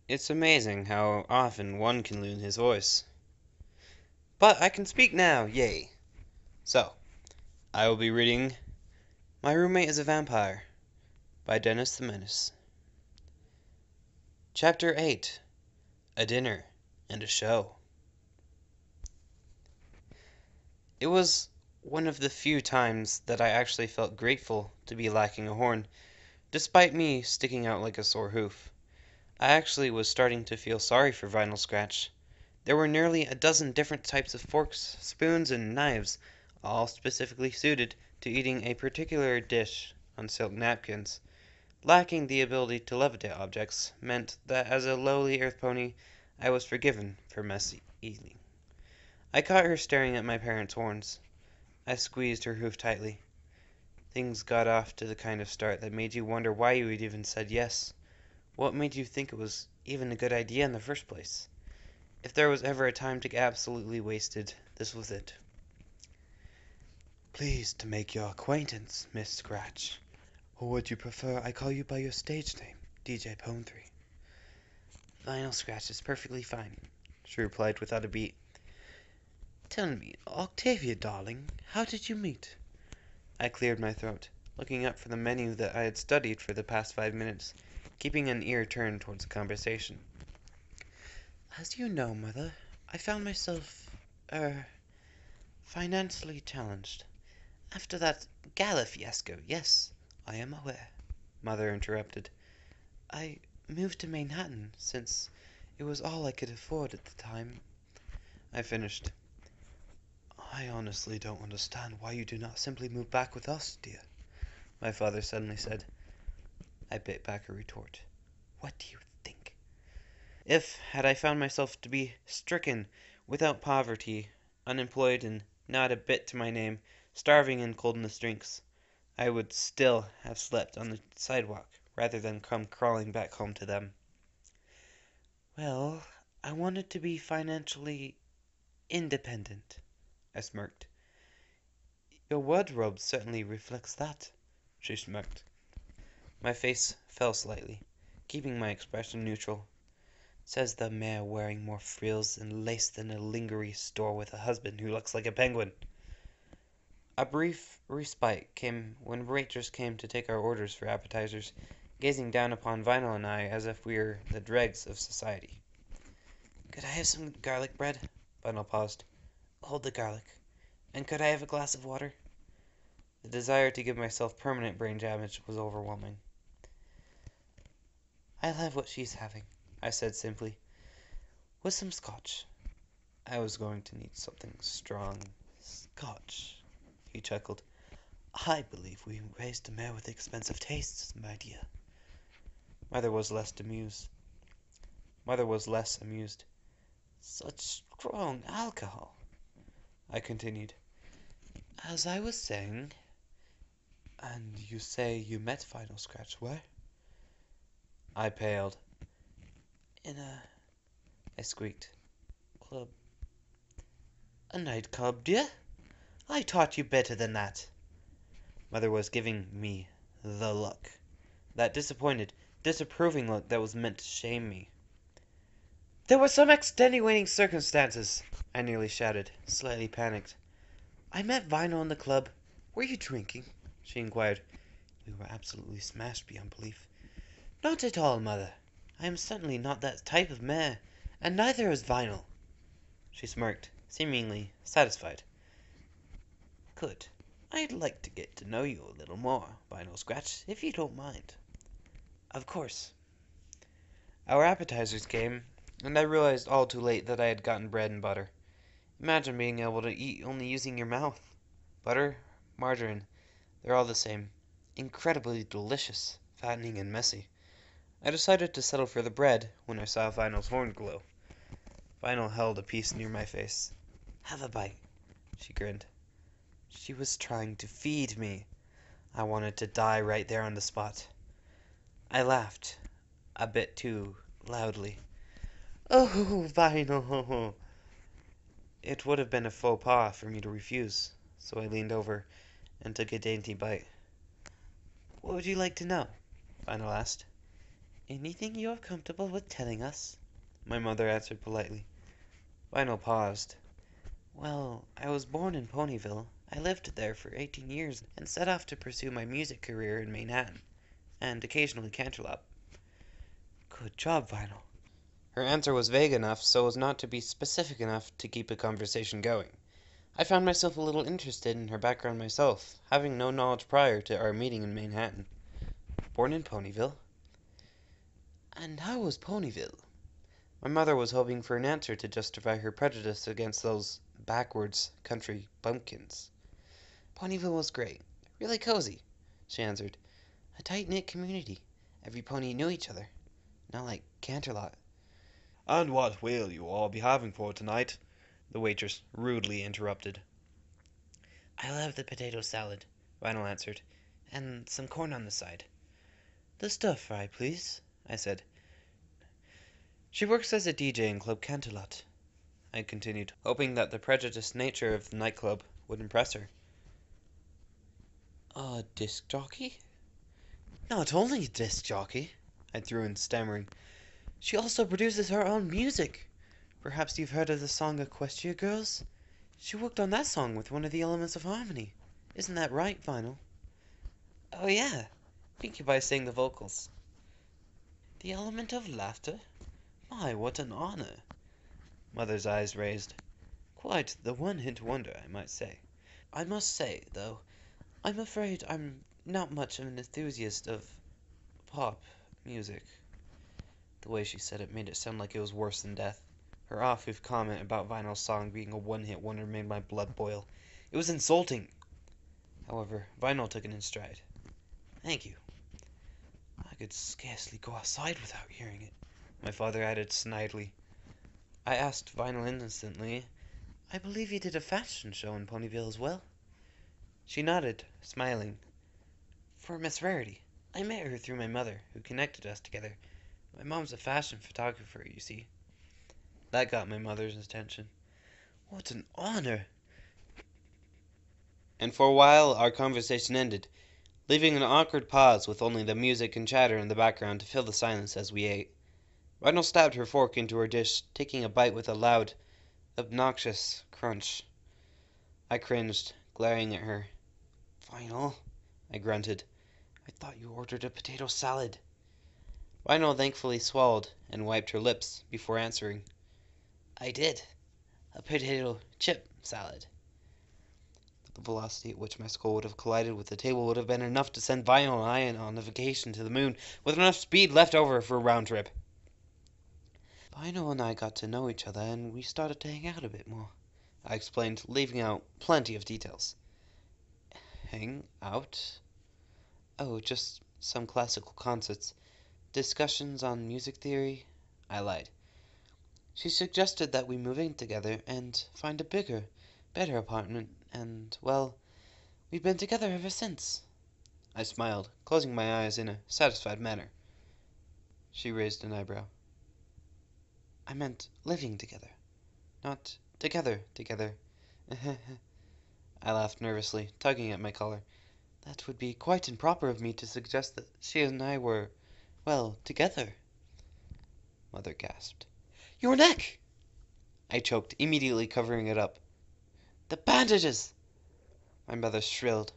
It's amazing how often one can lose his voice. But I can speak now, yay! So, I will be reading My Roommate is a Vampire by Dennis the Menace. Chapter 8 A Dinner and a Show. It was one of the few times that I actually felt grateful to be lacking a horn, despite me sticking out like a sore hoof. I actually was starting to feel sorry for Vinyl Scratch. There were nearly a dozen different types of forks, spoons, and knives, all specifically suited to eating a particular dish on silk napkins. Lacking the ability to levitate objects meant that as a lowly earth pony, I was forgiven for messy eating. I caught her staring at my parents' horns. I squeezed her hoof tightly. Things got off to the kind of start that made you wonder why you had even said yes. What made you think it was even a good idea in the first place? If there was ever a time to get absolutely wasted, this was it. Pleased to make your acquaintance, Miss Scratch. Or would you prefer I call you by your stage name, DJ Pone3? Vinyl Scratch is perfectly fine, she replied without a beat. Tell me, Octavia, darling, how did you meet? I cleared my throat, looking up from the menu that I had studied for the past 5 minutes, keeping an ear turned towards the conversation. As you know, Mother, I found myself, financially challenged. After that gala fiasco, yes, I am aware, Mother interrupted. I moved to Manhattan, since it was all I could afford at the time. I finished. I honestly don't understand why you do not simply move back with us, dear, my father suddenly said. I bit back a retort. What do you think? Had I found myself to be stricken, without poverty, unemployed and not a bit to my name, starving in cold in the streets, I would still have slept on the sidewalk rather than come crawling back home to them. Well, I wanted to be financially independent, I smirked. Your wardrobe certainly reflects that, she smirked. My face fell slightly, keeping my expression neutral. Says the mayor wearing more frills and lace than a lingerie store with a husband who looks like a penguin. A brief respite came when waitress came to take our orders for appetizers, gazing down upon Vinyl and I as if we were the dregs of society. Could I have some garlic bread? Vinyl paused. Hold the garlic. And could I have a glass of water? The desire to give myself permanent brain damage was overwhelming. I'll have what she's having, I said simply. With some scotch. I was going to need something strong. Scotch, he chuckled. I believe we raised a mare with expensive tastes, my dear. Mother was less amused. Such strong alcohol, I continued. As I was saying, and you say you met Vinyl Scratch where? I paled. I squeaked. Club. A nightclub, dear? I taught you better than that. Mother was giving me the look. That disappointed, disapproving look that was meant to shame me. There were some extenuating circumstances, I nearly shouted, slightly panicked. I met Vinyl in the club. Were you drinking? She inquired. We were absolutely smashed beyond belief. Not at all, Mother. I am certainly not that type of mare, and neither is Vinyl. She smirked, seemingly satisfied. Good. I'd like to get to know you a little more, Vinyl Scratch, if you don't mind. Of course. Our appetizers came, and I realized all too late that I had gotten bread and butter. Imagine being able to eat only using your mouth. Butter, margarine, they're all the same. Incredibly delicious, fattening, and messy. I decided to settle for the bread when I saw Vinyl's horn glow. Vinyl held a piece near my face. Have a bite, she grinned. She was trying to feed me. I wanted to die right there on the spot. I laughed, a bit too loudly. Oh, Vinyl! It would have been a faux pas for me to refuse, so I leaned over and took a dainty bite. What would you like to know? Vinyl asked. Anything you are comfortable with telling us? My mother answered politely. Vinyl paused. Well, I was born in Ponyville. I lived there for 18 years and set off to pursue my music career in Manhattan, and occasionally Canterlot. Good job, Vinyl. Her answer was vague enough so as not to be specific enough to keep a conversation going. I found myself a little interested in her background myself, having no knowledge prior to our meeting in Manhattan. Born in Ponyville? And how was Ponyville? My mother was hoping for an answer to justify her prejudice against those backwards country bumpkins. Ponyville was great. Really cozy, she answered. A tight-knit community. Every pony knew each other. Not like Canterlot. And what will you all be having for tonight? The waitress rudely interrupted. I'll have the potato salad, Vinyl answered, and some corn on the side. The stir-fry, please, I said. She works as a DJ in Club Canterlot, I continued, hoping that the prejudiced nature of the nightclub would impress her. A disc jockey? Not only a disc jockey, I threw in, stammering. She also produces her own music. Perhaps you've heard of the song Equestria Girls? She worked on that song with one of the elements of harmony. Isn't that right, Vinyl? Oh yeah, Pinkie Pie sang the vocals. The element of laughter? My, what an honor. Mother's eyes raised. Quite the one-hit wonder, I might say. I must say, though, I'm afraid I'm not much of an enthusiast of pop music. The way she said it made it sound like it was worse than death. Her off-hoof comment about Vinyl's song being a one-hit wonder made my blood boil. It was insulting. However, Vinyl took it in stride. Thank you. I could scarcely go outside without hearing it, my father added snidely. I asked Vinyl innocently, I believe you did a fashion show in Ponyville as well? She nodded, smiling. For Miss Rarity. I met her through my mother, who connected us together. My mom's a fashion photographer, you see. That got my mother's attention. What an honor! And for a while our conversation ended, leaving an awkward pause with only the music and chatter in the background to fill the silence as we ate. Vinyl stabbed her fork into her dish, taking a bite with a loud, obnoxious crunch. I cringed, glaring at her. Vinyl, I grunted. I thought you ordered a potato salad. Vinyl thankfully swallowed and wiped her lips before answering. I did. A potato chip salad. The velocity at which my skull would have collided with the table would have been enough to send Vinyl and I on a vacation to the moon, with enough speed left over for a round trip. Vinyl and I got to know each other, and we started to hang out a bit more, I explained, leaving out plenty of details. Hang out? Oh, just some classical concerts. Discussions on music theory, I lied. She suggested that we move in together and find a bigger, better apartment, and, well, we've been together ever since. I smiled, closing my eyes in a satisfied manner. She raised an eyebrow. I meant living together, not together. I laughed nervously, tugging at my collar. That would be quite improper of me to suggest that she and I were, well, together. Mother gasped. Your neck! I choked, immediately covering it up. The bandages! My mother shrilled.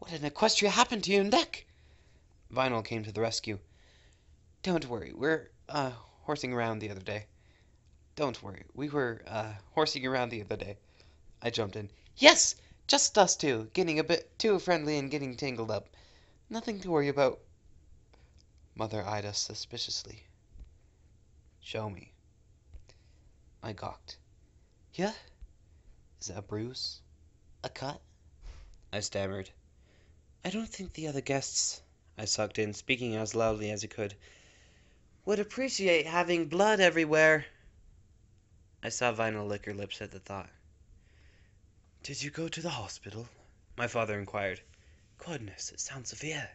What in Equestria happened to your neck? Vinyl came to the rescue. Don't worry, we're, horsing around the other day. Don't worry, we were, horsing around the other day. I jumped in. Yes! Just us two, getting a bit too friendly and getting tangled up. Nothing to worry about. Mother eyed us suspiciously. Show me. I gawked. Yeah? Is that a bruise? A cut? I stammered. I don't think the other guests, I sucked in, speaking as loudly as I could, would appreciate having blood everywhere. I saw Vinyl lick her lips at the thought. Did you go to the hospital? My father inquired. Goodness, it sounds severe.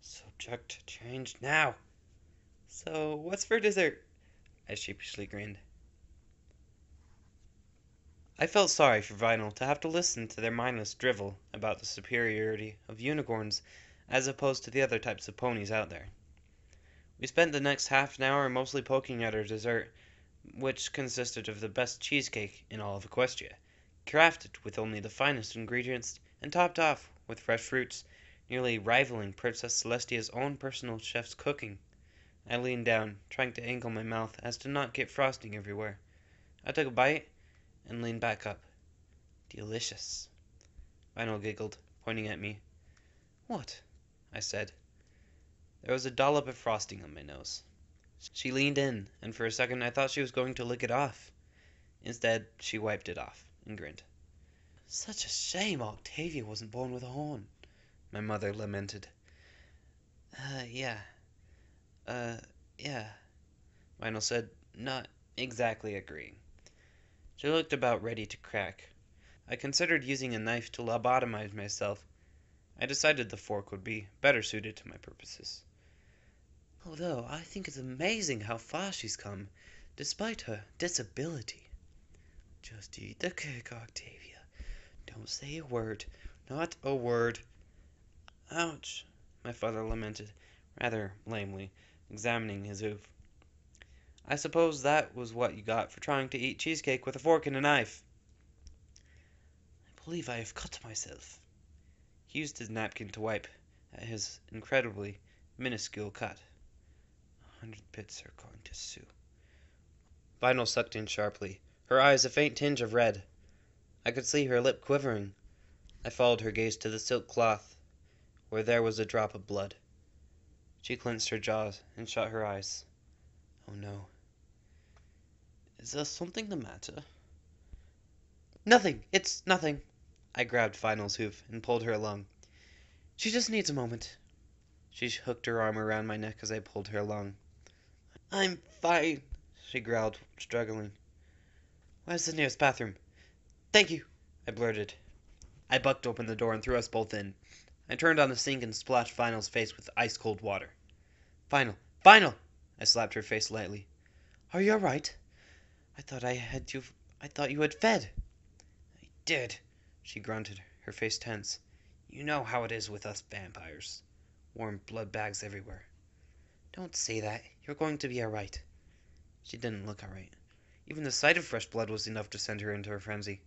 Subject changed now. So, what's for dessert? I sheepishly grinned. I felt sorry for Vinyl to have to listen to their mindless drivel about the superiority of unicorns as opposed to the other types of ponies out there. We spent the next half an hour mostly poking at our dessert, which consisted of the best cheesecake in all of Equestria, crafted with only the finest ingredients and topped off with fresh fruits, nearly rivaling Princess Celestia's own personal chef's cooking. I leaned down, trying to angle my mouth as to not get frosting everywhere. I took a bite and leaned back up. Delicious. Lionel giggled, pointing at me. What? I said. There was a dollop of frosting on my nose. She leaned in, and for a second I thought she was going to lick it off. Instead, she wiped it off and grinned. Such a shame Octavia wasn't born with a horn, my mother lamented. Yeah. Yeah, Lionel said, not exactly agreeing. She looked about ready to crack. I considered using a knife to lobotomize myself. I decided the fork would be better suited to my purposes. Although I think it's amazing how far she's come, despite her disability. Just eat the cake, Octavia. Don't say a word. Not a word. Ouch, my father lamented, rather lamely, examining his hoof. I suppose that was what you got for trying to eat cheesecake with a fork and a knife. I believe I have cut myself. He used his napkin to wipe at his incredibly minuscule cut. 100 bits are going to sue. Vinyl sucked in sharply, her eyes a faint tinge of red. I could see her lip quivering. I followed her gaze to the silk cloth, where there was a drop of blood. She clenched her jaws and shut her eyes. Oh no. Is there something the matter? Nothing! It's nothing! I grabbed Vinyl's hoof and pulled her along. She just needs a moment. She hooked her arm around my neck as I pulled her along. I'm fine, she growled, struggling. Where's the nearest bathroom? Thank you, I blurted. I bucked open the door and threw us both in. I turned on the sink and splashed Vinyl's face with ice-cold water. Vinyl! Vinyl! I slapped her face lightly. Are you all right? I thought you had fed. I did, she grunted, her face tense. You know how it is with us vampires. Warm blood bags everywhere. Don't say that. You're going to be all right. She didn't look all right. Even the sight of fresh blood was enough to send her into a frenzy.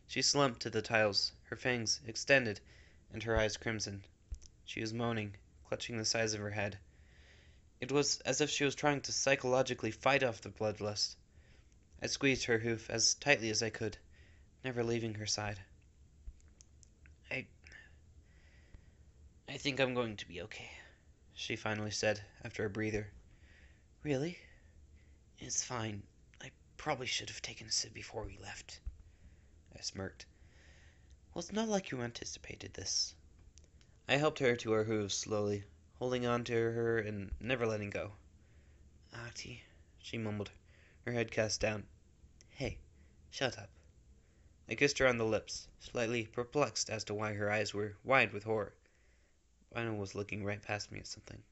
She slumped to the tiles, her fangs extended, and her eyes crimson. She was moaning, clutching the sides of her head. It was as if she was trying to psychologically fight off the bloodlust. I squeezed her hoof as tightly as I could, never leaving her side. I think I'm going to be okay, she finally said, after a breather. Really? It's fine. I probably should have taken a sip before we left. I smirked. Well, it's not like you anticipated this. I helped her to her hooves slowly, holding on to her and never letting go. Artie, she mumbled, her head cast down. Hey, shut up. I kissed her on the lips, slightly perplexed as to why her eyes were wide with horror. Vinyl was looking right past me at something.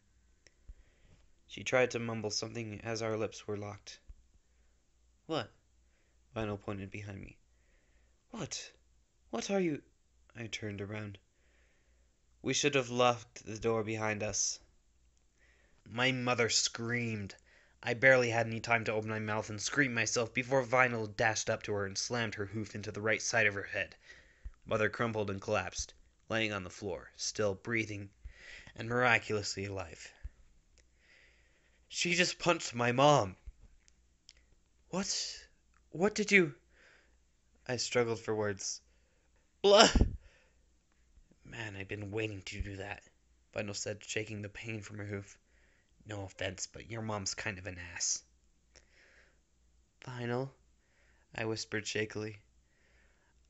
She tried to mumble something as our lips were locked. What? Vinyl pointed behind me. What? What are you... I turned around. We should have locked the door behind us. My mother screamed. I barely had any time to open my mouth and scream myself before Vinyl dashed up to her and slammed her hoof into the right side of her head. Mother crumpled and collapsed, laying on the floor, still breathing, and miraculously alive. She just punched my mom. What? What did you... I struggled for words. Blah! Man, I've been waiting to do that, Vinyl said, shaking the pain from her hoof. No offense, but your mom's kind of an ass. Vinyl, I whispered shakily.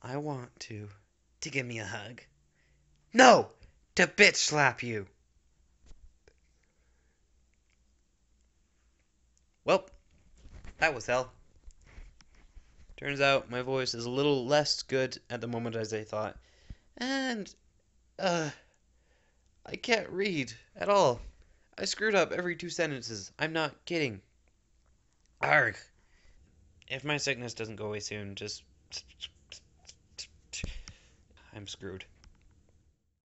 I want to give me a hug. No! To bitch slap you! Well, that was hell. Turns out my voice is a little less good at the moment as I thought. And, I can't read at all. I screwed up every 2 sentences. I'm not kidding. Arg. If my sickness doesn't go away soon, just... I'm screwed.